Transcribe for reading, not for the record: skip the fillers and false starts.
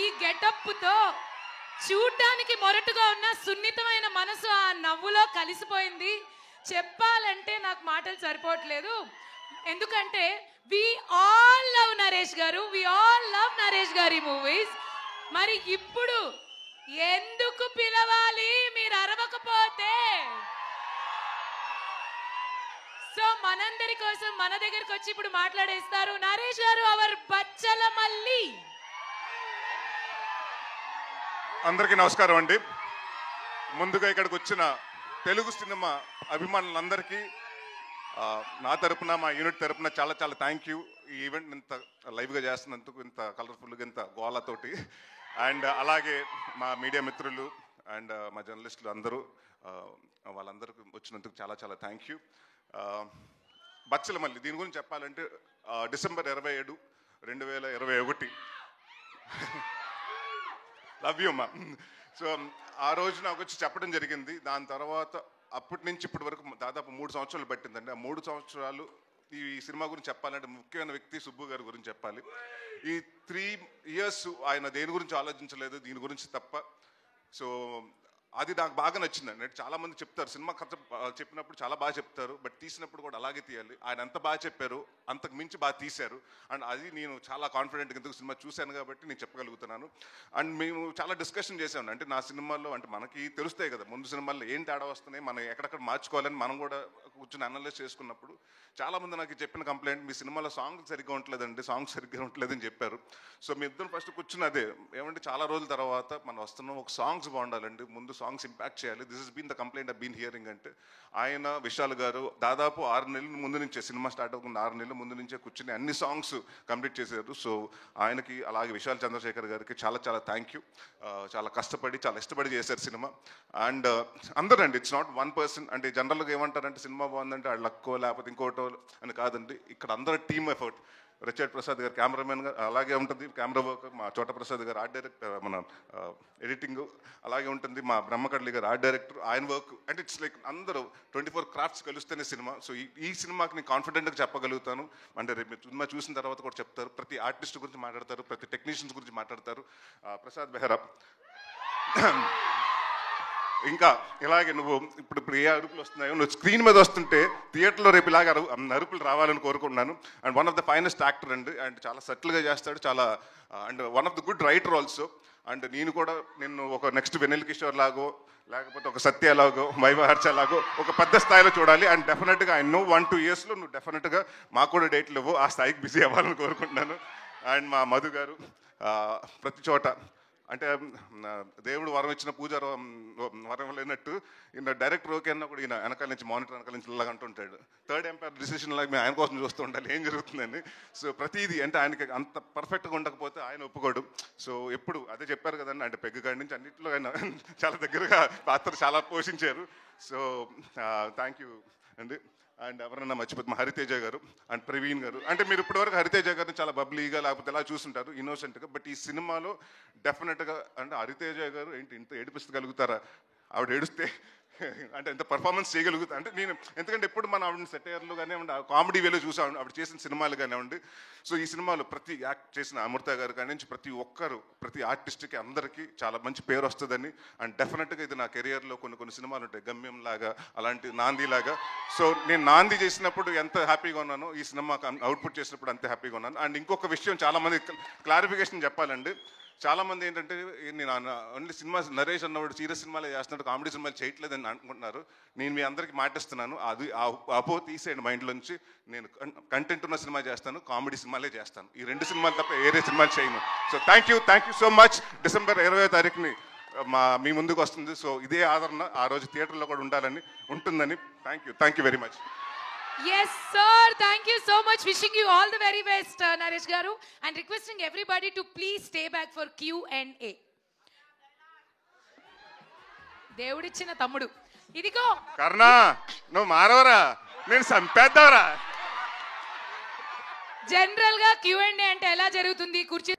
ఈ గెటప్తో చూడ్డానికి మొరటుగా ఉన్న సున్నితమైన మనసు ఆ నవ్వులో కలిసిపోయింది. చెప్పాలంటే నాకు మాటలు సరిపోవట్లేదు. ఎందుకంటే వి ఆల్ లవ్ నరేష్ గారు, వి ఆల్ లవ్ నరేష్ గారి మూవీస్. మరి ఇప్పుడు ఎందుకు పిలవాలి మీరు అరవకపోతే? సో మనందరి కోసం మన దగ్గరకు వచ్చి ఇప్పుడు మాట్లాడేస్తారు నరేష్ గారు, అవర్ బచ్చల మల్లి. అందరికీ నమస్కారం అండి. ముందుగా ఇక్కడికి వచ్చిన తెలుగు సినిమా అభిమానులందరికీ నా తరపున, మా యూనిట్ తరపున చాలా చాలా థ్యాంక్ యూ. ఈ ఈవెంట్ ఇంత లైవ్గా చేస్తున్నందుకు, ఇంత కలర్ఫుల్గా, ఇంత గోళతోటి. అండ్ అలాగే మా మీడియా మిత్రులు అండ్ మా జర్నలిస్టులు అందరూ, వాళ్ళందరికీ వచ్చినందుకు చాలా చాలా థ్యాంక్ యూ. బచ్చల మల్లి దీని గురించి చెప్పాలంటే డిసెంబర్ 27, 2021 లవ్ యూ అమ్మా. సో ఆ రోజు నాకు వచ్చి చెప్పడం జరిగింది. దాని తర్వాత అప్పటి నుంచి ఇప్పటి వరకు దాదాపు 3 సంవత్సరాలు పట్టిందండి. ఆ 3 సంవత్సరాలు ఈ సినిమా గురించి చెప్పాలంటే ముఖ్యమైన వ్యక్తి సుబ్బు గారి గురించి చెప్పాలి. ఈ 3 years ఆయన దేని గురించి ఆలోచించలేదు, దీని గురించి తప్ప. సో అది నాకు బాగా నచ్చిందండి. చాలా మంది చెప్తారు సినిమా కథ చెప్పినప్పుడు చాలా బాగా చెప్తారు, బట్ తీసినప్పుడు కూడా అలాగే తీయాలి. ఆయన ఎంత బాగా చెప్పారు, అంతకు మించి బాగా తీశారు. అండ్ అది నేను చాలా కాన్ఫిడెంట్గా ఎందుకు సినిమా చూశాను కాబట్టి నేను చెప్పగలుగుతున్నాను. అండ్ మేము చాలా డిస్కషన్ చేసాం. అంటే నా సినిమాల్లో అంటే మనకి తెలుస్తాయి కదా ముందు సినిమాల్లో ఏం తేడా వస్తున్నాయి, మనం ఎక్కడెక్కడ మార్చుకోవాలని మనం కూడా కూర్చొని అనలైజ్ చేసుకున్నప్పుడు చాలామంది నాకు చెప్పిన కంప్లైంట్, మీ సినిమాలో సాంగ్ సరిగ్గా ఉండలేదండి, సాంగ్ సరిగ్గా ఉండలేదని చెప్పారు. సో మీ ఇద్దరు ఫస్ట్ కూర్చుని అదే ఏమంటే చాలా రోజుల తర్వాత మనం వస్తున్నాం, ఒక సాంగ్స్ బాగుండాలండి, ముందు సాంగ్స్ ఇంపాక్ట్ చేయాలి. This is been the complaint I been hearing. అంటే ఆయన విశాల్ గారు దాదాపు 6 నెలల ముందు నుంచే, సినిమా స్టార్ట్ అవ్వకుండా 6 నెలల ముందు నుంచే కూర్చుని అన్ని సాంగ్స్ కంప్లీట్ చేశారు. సో ఆయనకి అలాగే విశాల్ చంద్రశేఖర్ గారికి చాలా చాలా థ్యాంక్ యూ. చాలా కష్టపడి చాలా ఇష్టపడి చేశారు సినిమా. అండ్ అందరూ అండి, ఇట్స్ నాట్ వన్ పర్సన్. అంటే జనరల్గా ఏమంటారంటే సినిమా బాగుందంటే ఆ లక్కో లేకపోతే ఇంకోటో అని కాదండి. ఇక్కడ అందరూ టీమ్ ఎఫర్ట్. రిచర్డ్ ప్రసాద్ గారు కెమెరామెన్ గారు అలాగే ఉంటుంది, కెమెరా వర్క్. మా చోట ప్రసాద్ గారు ఆర్ట్ డైరెక్టర్, మన ఎడిటింగ్ అలాగే ఉంటుంది. మా బ్రహ్మకడ్లి గారు ఆర్ట్ డైరెక్టర్, ఆయన వర్క్. అంటే ఇట్స్ లైక్ అందరూ 24 క్రాఫ్ట్స్ కలిస్తేనే సినిమా. సో ఈ సినిమాకి నేను కాన్ఫిడెంట్గా చెప్పగలుగుతాను. అంటే రేపు సినిమా చూసిన తర్వాత కూడా చెప్తారు, ప్రతి ఆర్టిస్ట్ గురించి మాట్లాడతారు, ప్రతి టెక్నీషియన్స్ గురించి మాట్లాడతారు. ప్రసాద్ బెహ్రా ఇంకా ఇలాగే నువ్వు ఇప్పుడు ఏ అరుపులు వస్తున్నాయో, నువ్వు స్క్రీన్ మీద వస్తుంటే థియేటర్లో రేపు ఇలాగ అరుపులు రావాలని కోరుకుంటున్నాను. And one of the finest actor అండి. అండ్ చాలా సటిల్గా చేస్తాడు, చాలా and one of the good writer also. And నేను కూడా నిన్ను ఒక నెక్స్ట్ వెన్నెల కిషోర్ లాగో లేకపోతే ఒక సత్య లాగో వైవహర్ష లాగో ఒక పెద్ద స్థాయిలో చూడాలి. అండ్ డెఫినెట్గా ఐ నో 1-2 yearsలో నువ్వు డెఫినెట్గా మాకు కూడా డేట్లు ఇవ్వు, ఆ స్థాయికి బిజీ అవ్వాలని కోరుకుంటున్నాను. అండ్ మా మధు గారు ప్రతి చోట అంటే దేవుడు వరం ఇచ్చిన పూజ వరం లేనట్టు ఈయన డైరెక్టర్ ఓకే అన్నా కూడా ఈయన వెనకాల నుంచి మానిటర్ వెనకాల నుంచి ఇలాగ అంటుంటాడు. థర్డ్ ఎంపైర్ డిసిషన్ లాగా మేము ఆయన కోసం చూస్తూ ఉండాలి ఏం జరుగుతుందని. సో ప్రతిదీ అంటే ఆయనకి అంత పర్ఫెక్ట్గా ఉండకపోతే ఆయన ఒప్పుకోడు. సో ఎప్పుడు అదే చెప్పారు కదండి, అంటే పెగ్గు కాడి నుంచి అన్నింటిలో ఆయన చాలా దగ్గరగా పాత్ర చాలా పోషించారు. సో థ్యాంక్ యూ అండి. అండ్ ఎవరన్నా మర్చిపోతే మా హరితేజ గారు అండ్ ప్రవీణ్ గారు. అంటే మీరు ఇప్పటివరకు హరితేజ గారిని చాలా బబ్లీగా లేకపోతే ఎలా చూస్తుంటారు, ఇన్నోసెంట్గా. బట్ ఈ సినిమాలో డెఫినెట్గా అంటే హరితేజ గారు ఏంటి ఇంత ఏడిపిస్తగలుగుతారా, ఆవిడ ఏడుస్తే అంటే ఎంత పర్ఫార్మెన్స్ చేయగలుగుతా అంటే నేను, ఎందుకంటే ఎప్పుడు మనం ఆవిడని సెటైర్లు కానివ్వండి, కామెడీ వేలో చూసాం ఆవిడ చేసిన సినిమాలు కానివ్వండి. సో ఈ సినిమాలో ప్రతి యాక్ట్ చేసిన అమృత గారు కానీ నుంచి ప్రతి ఒక్కరు, ప్రతి ఆర్టిస్ట్కి అందరికీ చాలా మంచి పేరు వస్తుందని. అండ్ డెఫినెట్గా ఇది నా కెరియర్లో కొన్ని సినిమాలు ఉంటాయి, గమ్యం లాగా, అలాంటి నాంది లాగా. సో నేను నాంది చేసినప్పుడు ఎంత హ్యాపీగా ఉన్నానో ఈ సినిమా అవుట్పుట్ చేసినప్పుడు అంతే హ్యాపీగా ఉన్నాను. అండ్ ఇంకొక విషయం చాలామంది క్లారిఫికేషన్ చెప్పాలండి. చాలామంది ఏంటంటే నేను ఓన్లీ సినిమా నరేష్ అన్నవాడు సీరియస్ సినిమాలే చేస్తున్నాడు, కామెడీ సినిమాలు చేయట్లేదని అనుకుంటున్నారు. నేను మీ అందరికీ మాటిస్తున్నాను, అది అపో తీసేయండి మైండ్లోంచి. నేను కంటెంట్ ఉన్న సినిమా చేస్తాను, కామెడీ సినిమాలే చేస్తాను. ఈ 2 సినిమాలు తప్ప వేరే సినిమాలు చేయను. So thank you so much. December 20వ తారీఖుని మీ ముందుకు వస్తుంది. సో ఇదే ఆదరణ ఆ రోజు థియేటర్లో కూడా ఉంటుందని. Thank you very much. Yes, sir. Thank you so much. Wishing you all the very best, Naresh Garu, and requesting everybody to please stay back for Q&A. దేవుడిచ్చిన తమ్ముడు ఇదిగో కర్ణ, నువ్వు మారవరా, నేను చంపేద్దావరా. జనరల్ గా Q&A అంటే ఎలా జరుగుతుంది? కుర్చీ